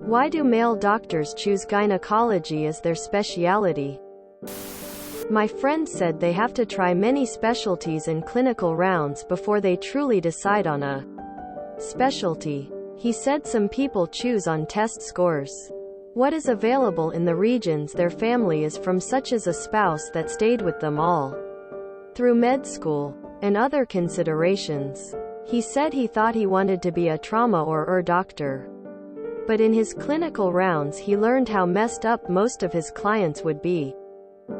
Why do male doctors choose gynecology as their speciality? My friend said they have to try many specialties and clinical rounds before they truly decide on a specialty. He said some people choose on test scores. What is available in the regions their family is from, such as a spouse that stayed with them all through med school, and other considerations. He said he thought he wanted to be a trauma or doctor. But in his clinical rounds he learned how messed up most of his clients would be.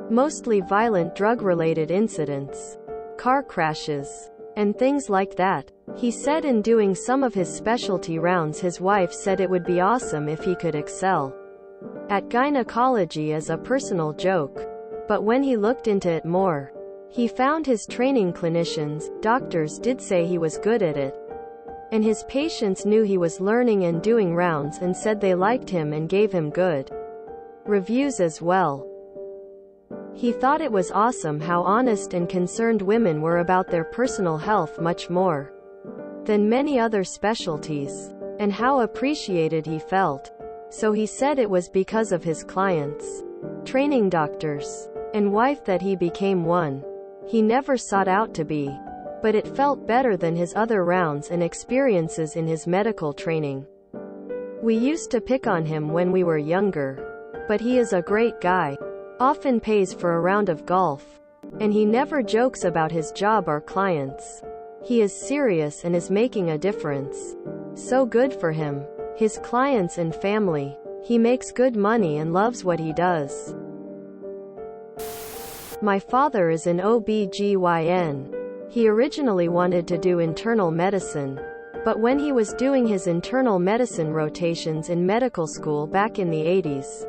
Mostly violent drug-related incidents, car crashes, and things like that. He said in doing some of his specialty rounds his wife said it would be awesome if he could excel at gynecology as a personal joke. But when he looked into it more, he found his training clinicians, doctors, did say he was good at it. And his patients knew he was learning and doing rounds and said they liked him and gave him good reviews as well. He thought it was awesome how honest and concerned women were about their personal health, much more than many other specialties, and how appreciated he felt. So he said it was because of his clients, training doctors, and wife that he became one he never sought out to be. But it felt better than his other rounds and experiences in his medical training. We used to pick on him when we were younger, but he is a great guy. Often pays for a round of golf. And he never jokes about his job or clients. He is serious and is making a difference. So good for him, his clients and family. He makes good money and loves what he does. My father is an OB/GYN. He originally wanted to do internal medicine. But when he was doing his internal medicine rotations in medical school back in the 80s,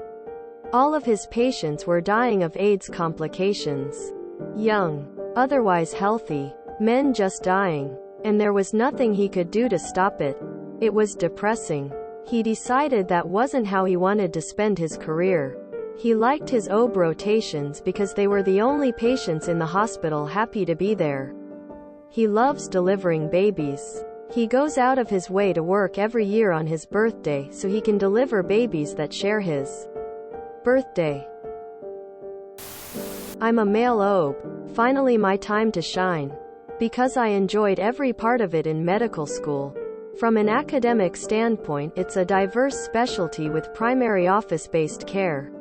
all of his patients were dying of AIDS complications. Young, otherwise healthy, men just dying. And there was nothing he could do to stop it. It was depressing. He decided that wasn't how he wanted to spend his career. He liked his OB rotations because they were the only patients in the hospital happy to be there. He loves delivering babies. He goes out of his way to work every year on his birthday so he can deliver babies that share his birthday. I'm a male OB. Finally my time to shine. Because I enjoyed every part of it in medical school. From an academic standpoint, it's a diverse specialty with primary office-based care,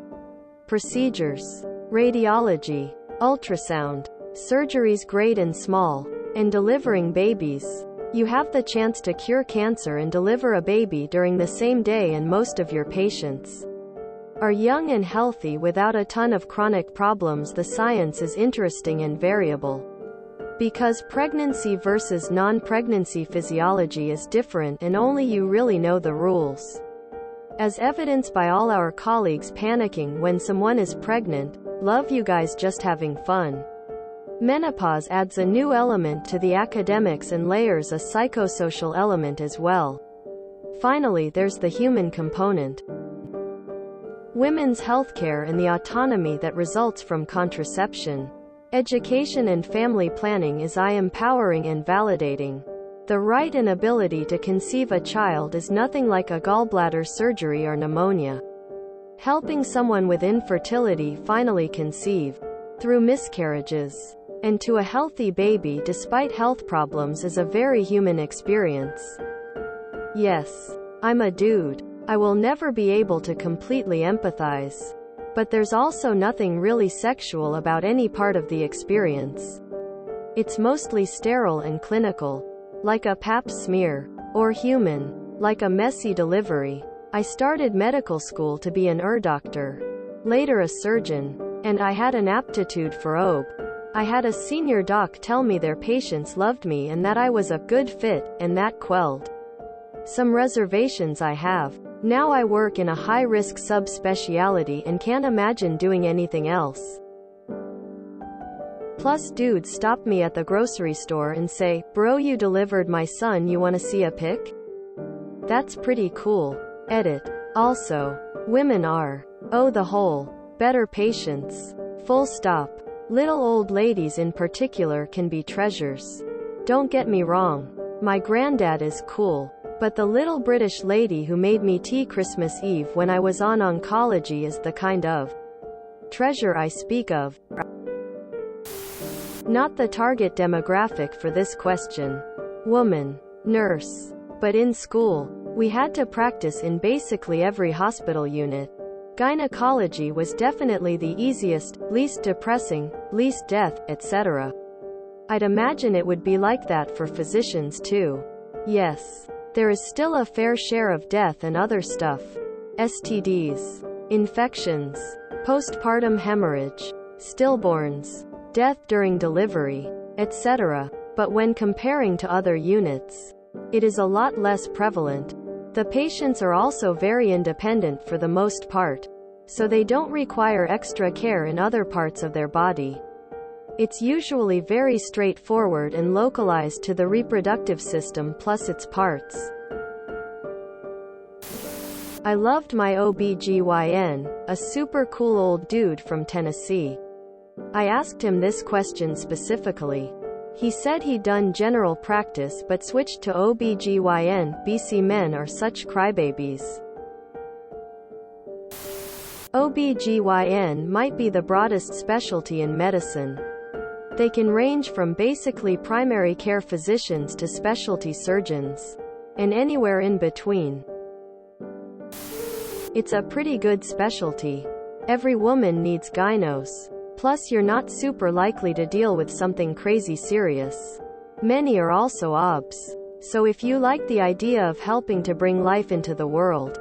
procedures, radiology, ultrasound, surgeries great and small, and delivering babies. You have the chance to cure cancer and deliver a baby during the same day, and most of your patients are young and healthy without a ton of chronic problems. The science is interesting and variable. Because pregnancy versus non-pregnancy physiology is different and only you really know the rules. As evidenced by all our colleagues panicking when someone is pregnant. Love you guys, just having fun. Menopause adds a new element to the academics and layers a psychosocial element as well. Finally, there's the human component. Women's healthcare and the autonomy that results from contraception. Education and family planning is empowering and validating. The right and ability to conceive a child is nothing like a gallbladder surgery or pneumonia. Helping someone with infertility finally conceive through miscarriages and to a healthy baby despite health problems is a very human experience. Yes, I'm a dude. I will never be able to completely empathize. But there's also nothing really sexual about any part of the experience. It's mostly sterile and clinical, like a pap smear, or human, like a messy delivery. I started medical school to be an doctor, later a surgeon, and I had an aptitude for OB. I had a senior doc tell me their patients loved me and that I was a good fit, and that quelled some reservations I have. Now I work in a high-risk subspecialty and can't imagine doing anything else. Plus dudes stop me at the grocery store and say, "Bro, you delivered my son, you wanna see a pic?" That's pretty cool. Edit. Also, women are, the whole, better patients. Full stop. Little old ladies in particular can be treasures. Don't get me wrong. My granddad is cool. But the little British lady who made me tea Christmas Eve when I was on oncology is the kind of treasure I speak of. Not the target demographic for this question. Woman. Nurse. But in school, we had to practice in basically every hospital unit. Gynecology was definitely the easiest, least depressing, least death, etc. I'd imagine it would be like that for physicians too. Yes. There is still a fair share of death and other stuff. STDs. Infections. Postpartum hemorrhage. Stillborns. Death during delivery, etc. But when comparing to other units, it is a lot less prevalent. The patients are also very independent for the most part, so they don't require extra care in other parts of their body. It's usually very straightforward and localized to the reproductive system plus its parts. I loved my OBGYN, a super cool old dude from Tennessee. I asked him this question specifically. He said he'd done general practice but switched to OBGYN. BC men are such crybabies. OBGYN might be the broadest specialty in medicine. They can range from basically primary care physicians to specialty surgeons, and anywhere in between. It's a pretty good specialty. Every woman needs gynos. Plus you're not super likely to deal with something crazy serious. Many are also OBs. So if you like the idea of helping to bring life into the world,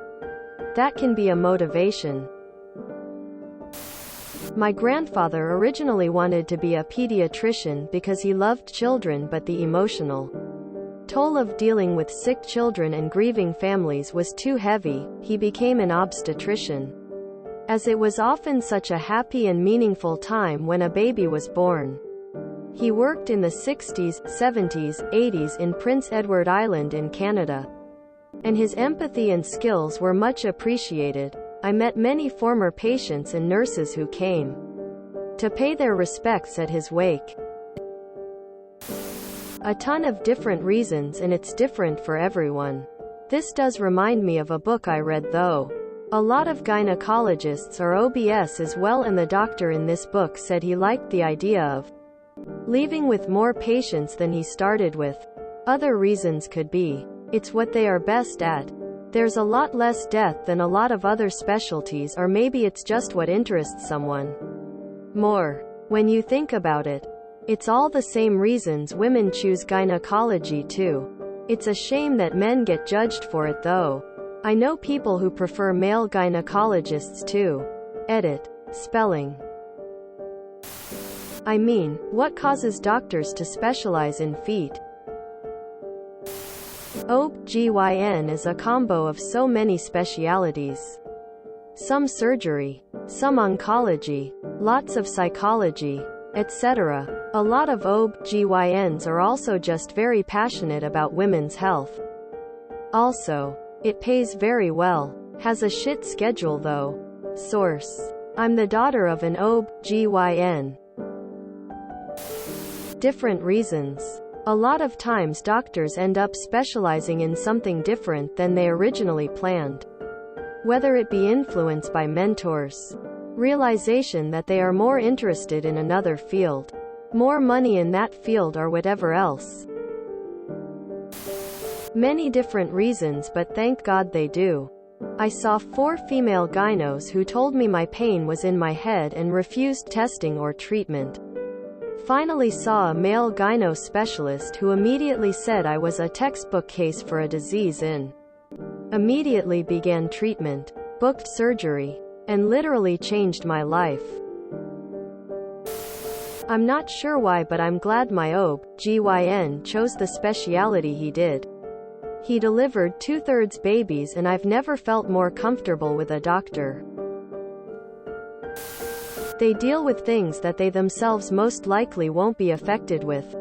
that can be a motivation. My grandfather originally wanted to be a pediatrician because he loved children, but the emotional toll of dealing with sick children and grieving families was too heavy. He became an obstetrician, as it was often such a happy and meaningful time when a baby was born. He worked in the 60s, 70s, 80s in Prince Edward Island in Canada, and his empathy and skills were much appreciated. I met many former patients and nurses who came to pay their respects at his wake. A ton of different reasons, and it's different for everyone. This does remind me of a book I read though. A lot of gynecologists are OBS as well, and the doctor in this book said he liked the idea of leaving with more patients than he started with. Other reasons could be, it's what they are best at. There's a lot less death than a lot of other specialties, or maybe it's just what interests someone more. When you think about it, it's all the same reasons women choose gynecology too. It's a shame that men get judged for it though. I know people who prefer male gynecologists too. Edit. Spelling. I mean, what causes doctors to specialize in feet? OB/GYN is a combo of so many specialities. Some surgery, some oncology, lots of psychology, etc. A lot of OB/GYNs are also just very passionate about women's health. Also, it pays very well. Has a shit schedule though. Source. I'm the daughter of an OB/GYN. Different reasons. A lot of times doctors end up specializing in something different than they originally planned. Whether it be influenced by mentors, realization that they are more interested in another field, more money in that field, or whatever else. Many different reasons, but thank God they do. I saw 4 female gynos who told me my pain was in my head and refused testing or treatment. Finally saw a male gyno specialist who immediately said I was a textbook case for a disease in. Immediately began treatment, booked surgery, and literally changed my life. I'm not sure why, but I'm glad my OB/GYN chose the specialty he did. He delivered 2/3 babies, and I've never felt more comfortable with a doctor. They deal with things that they themselves most likely won't be affected with.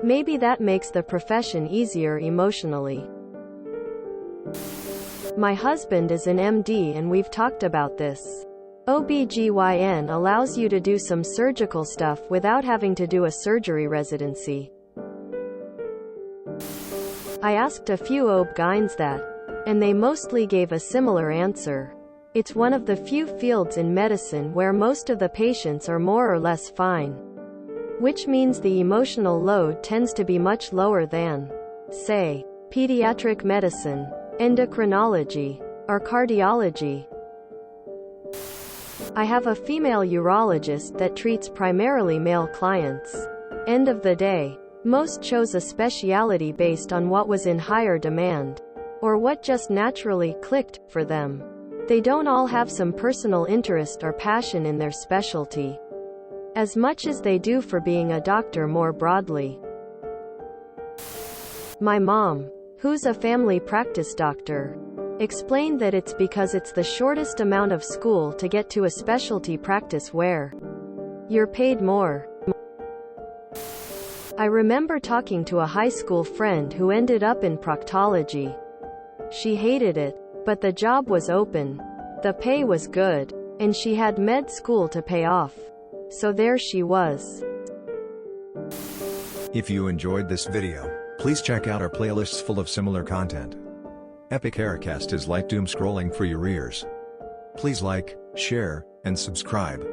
Maybe that makes the profession easier emotionally. My husband is an MD and we've talked about this. OB/GYN allows you to do some surgical stuff without having to do a surgery residency. I asked a few OB-GYNs that, and they mostly gave a similar answer. It's one of the few fields in medicine where most of the patients are more or less fine. Which means the emotional load tends to be much lower than, say, pediatric medicine, endocrinology, or cardiology. I have a female urologist that treats primarily male clients. End of the day, most chose a speciality based on what was in higher demand, or what just naturally clicked for them. They don't all have some personal interest or passion in their specialty, as much as they do for being a doctor more broadly. My mom, who's a family practice doctor, explained that it's because it's the shortest amount of school to get to a specialty practice where you're paid more. I remember talking to a high school friend who ended up in proctology. She hated it, but the job was open, the pay was good, and she had med school to pay off. So there she was. If you enjoyed this video, please check out our playlists full of similar content. Epic Aircast is like doom scrolling for your ears. Please like, share, and subscribe.